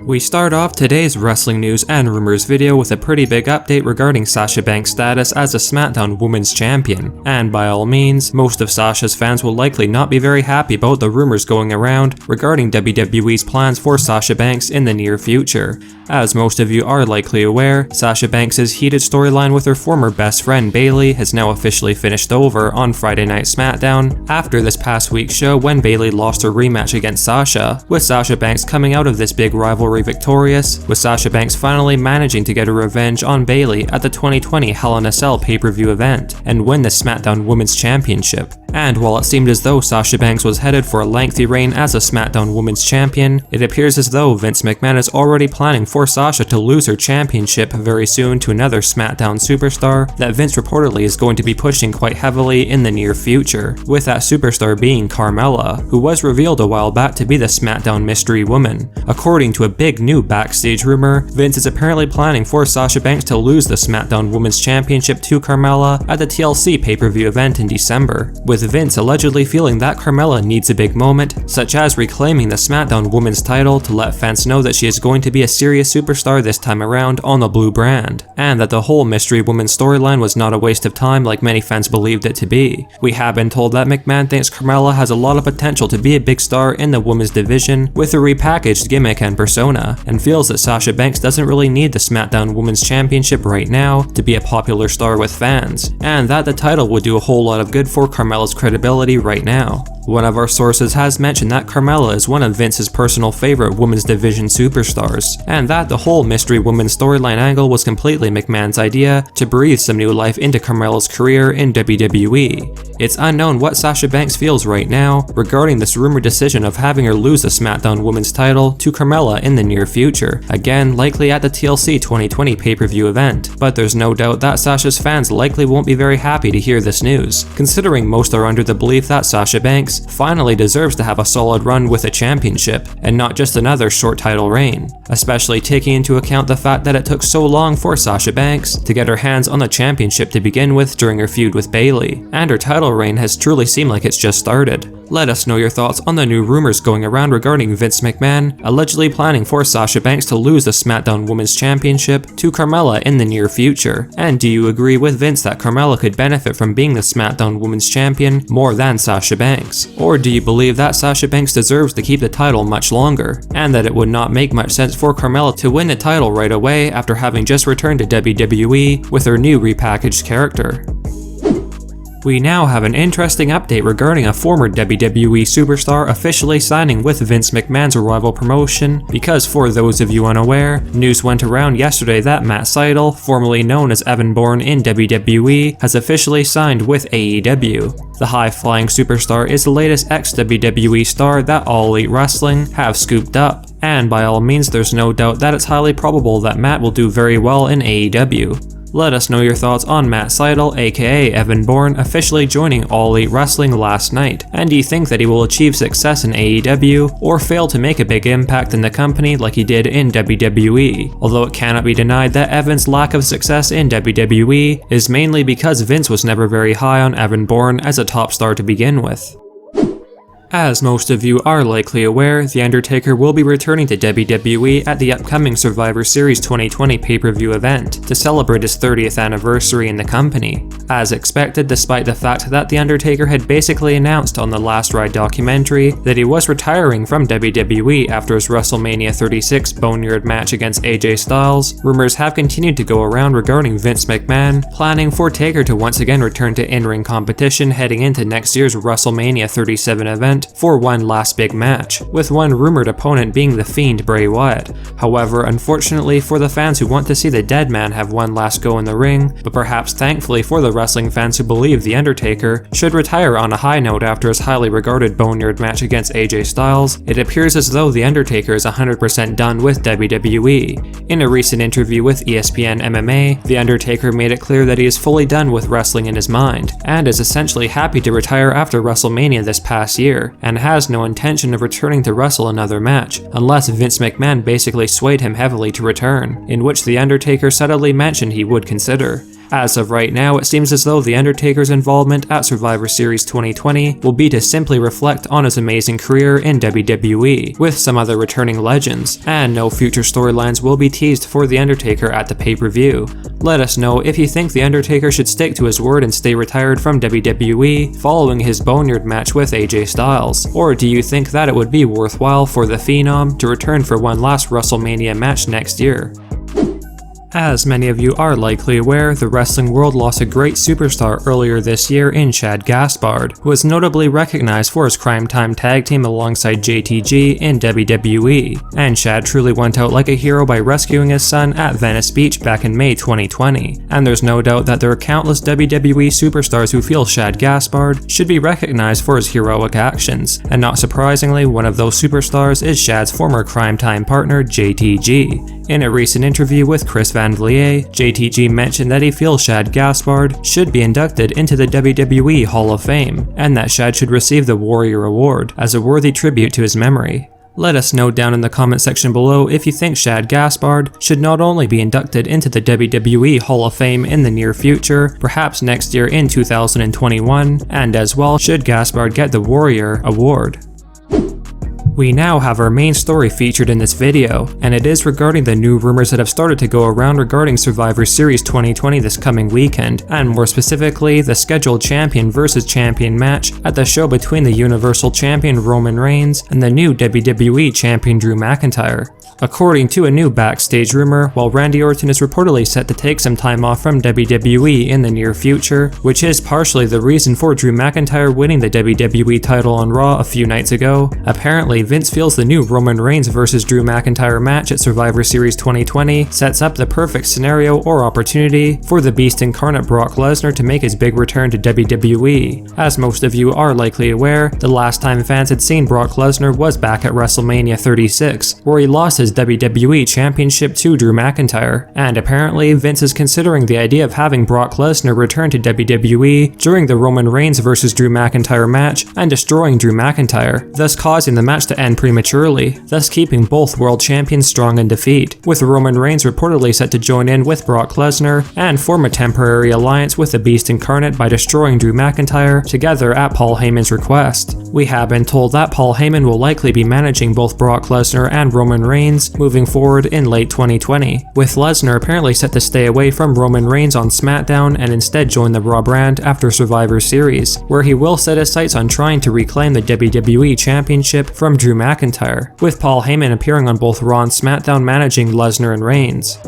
We start off today's wrestling news and rumors video with a pretty big update regarding Sasha Banks' status as a SmackDown Women's Champion, and by all means, most of Sasha's fans will likely not be very happy about the rumors going around regarding WWE's plans for Sasha Banks in the near future. As most of you are likely aware, Sasha Banks' heated storyline with her former best friend Bayley has now officially finished over on Friday Night SmackDown after this past week's show when Bayley lost her rematch against Sasha, with Sasha Banks coming out of this big rivalry victorious, with Sasha Banks finally managing to get her revenge on Bayley at the 2020 Hell in a Cell pay-per-view event and win the SmackDown Women's Championship. And while it seemed as though Sasha Banks was headed for a lengthy reign as a SmackDown Women's Champion, it appears as though Vince McMahon is already planning for Sasha to lose her championship very soon to another SmackDown superstar that Vince reportedly is going to be pushing quite heavily in the near future, with that superstar being Carmella, who was revealed a while back to be the SmackDown Mystery Woman. According to a big new backstage rumor, Vince is apparently planning for Sasha Banks to lose the SmackDown Women's Championship to Carmella at the TLC pay-per-view event in December, with Vince allegedly feeling that Carmella needs a big moment, such as reclaiming the SmackDown Women's title to let fans know that she is going to be a serious superstar this time around on the blue brand, and that the whole Mystery Woman storyline was not a waste of time like many fans believed it to be. We have been told that McMahon thinks Carmella has a lot of potential to be a big star in the women's division with a repackaged gimmick and persona, and feels that Sasha Banks doesn't really need the SmackDown Women's Championship right now to be a popular star with fans, and that the title would do a whole lot of good for Carmella's credibility right now. One of our sources has mentioned that Carmella is one of Vince's personal favorite women's division superstars, and that the whole Mystery Woman storyline angle was completely McMahon's idea to breathe some new life into Carmella's career in WWE. It's unknown what Sasha Banks feels right now regarding this rumored decision of having her lose the SmackDown Women's title to Carmella in the near future, again likely at the TLC 2020 pay-per-view event, but there's no doubt that Sasha's fans likely won't be very happy to hear this news, considering most are under the belief that Sasha Banks finally deserves to have a solid run with a championship, and not just another short title reign, especially taking into account the fact that it took so long for Sasha Banks to get her hands on the championship to begin with during her feud with Bayley, and her title reign has truly seemed like it's just started. Let us know your thoughts on the new rumors going around regarding Vince McMahon allegedly planning for Sasha Banks to lose the SmackDown Women's Championship to Carmella in the near future, and do you agree with Vince that Carmella could benefit from being the SmackDown Women's Champion more than Sasha Banks? Or do you believe that Sasha Banks deserves to keep the title much longer, and that it would not make much sense for Carmella to win the title right away after having just returned to WWE with her new repackaged character? We now have an interesting update regarding a former WWE superstar officially signing with Vince McMahon's rival promotion, because for those of you unaware, news went around yesterday that Matt Sydal, formerly known as Evan Bourne in WWE, has officially signed with AEW. The high-flying superstar is the latest ex-WWE star that All Elite Wrestling have scooped up, and by all means there's no doubt that it's highly probable that Matt will do very well in AEW. Let us know your thoughts on Matt Sydal, aka Evan Bourne, officially joining All Elite Wrestling last night, and do you think that he will achieve success in AEW, or fail to make a big impact in the company like he did in WWE? Although it cannot be denied that Evan's lack of success in WWE is mainly because Vince was never very high on Evan Bourne as a top star to begin with. As most of you are likely aware, The Undertaker will be returning to WWE at the upcoming Survivor Series 2020 pay-per-view event to celebrate his 30th anniversary in the company. As expected, despite the fact that The Undertaker had basically announced on the Last Ride documentary that he was retiring from WWE after his WrestleMania 36 Boneyard match against AJ Styles, rumors have continued to go around regarding Vince McMahon planning for Taker to once again return to in-ring competition heading into next year's WrestleMania 37 event for one last big match, with one rumored opponent being The Fiend Bray Wyatt. However, unfortunately for the fans who want to see the dead man have one last go in the ring, but perhaps thankfully for the wrestling fans who believe The Undertaker should retire on a high note after his highly regarded Boneyard match against AJ Styles, it appears as though The Undertaker is 100% done with WWE. In a recent interview with ESPN MMA, The Undertaker made it clear that he is fully done with wrestling in his mind, and is essentially happy to retire after WrestleMania this past year, and has no intention of returning to wrestle another match, unless Vince McMahon basically swayed him heavily to return, in which The Undertaker subtly mentioned he would consider. As of right now, it seems as though The Undertaker's involvement at Survivor Series 2020 will be to simply reflect on his amazing career in WWE, with some other returning legends, and no future storylines will be teased for The Undertaker at the pay-per-view. Let us know if you think The Undertaker should stick to his word and stay retired from WWE following his Boneyard match with AJ Styles, or do you think that it would be worthwhile for the Phenom to return for one last WrestleMania match next year? As many of you are likely aware, the wrestling world lost a great superstar earlier this year in Shad Gaspard, who was notably recognized for his Crime Time tag team alongside JTG in WWE, and Shad truly went out like a hero by rescuing his son at Venice Beach back in May 2020, and there's no doubt that there are countless WWE superstars who feel Shad Gaspard should be recognized for his heroic actions, and not surprisingly, one of those superstars is Shad's former Crime Time partner JTG. In a recent interview with Chris Van Vliet, JTG mentioned that he feels Shad Gaspard should be inducted into the WWE Hall of Fame, and that Shad should receive the Warrior Award as a worthy tribute to his memory. Let us know down in the comment section below if you think Shad Gaspard should not only be inducted into the WWE Hall of Fame in the near future, perhaps next year in 2021, and as well should Gaspard get the Warrior Award. We now have our main story featured in this video, and it is regarding the new rumors that have started to go around regarding Survivor Series 2020 this coming weekend, and more specifically, the scheduled champion versus champion match at the show between the Universal Champion Roman Reigns and the new WWE Champion Drew McIntyre. According to a new backstage rumor, while Randy Orton is reportedly set to take some time off from WWE in the near future, which is partially the reason for Drew McIntyre winning the WWE title on Raw a few nights ago, apparently Vince feels the new Roman Reigns vs Drew McIntyre match at Survivor Series 2020 sets up the perfect scenario or opportunity for the Beast Incarnate Brock Lesnar to make his big return to WWE. As most of you are likely aware, the last time fans had seen Brock Lesnar was back at WrestleMania 36, where he lost his WWE Championship to Drew McIntyre, and apparently Vince is considering the idea of having Brock Lesnar return to WWE during the Roman Reigns vs Drew McIntyre match and destroying Drew McIntyre, thus causing the match to end prematurely, thus keeping both world champions strong in defeat, with Roman Reigns reportedly set to join in with Brock Lesnar and form a temporary alliance with the Beast Incarnate by destroying Drew McIntyre together at Paul Heyman's request. We have been told that Paul Heyman will likely be managing both Brock Lesnar and Roman Reigns moving forward in late 2020, with Lesnar apparently set to stay away from Roman Reigns on SmackDown and instead join the Raw brand after Survivor Series, where he will set his sights on trying to reclaim the WWE Championship from Drew McIntyre, with Paul Heyman appearing on both Raw and SmackDown managing Lesnar and Reigns.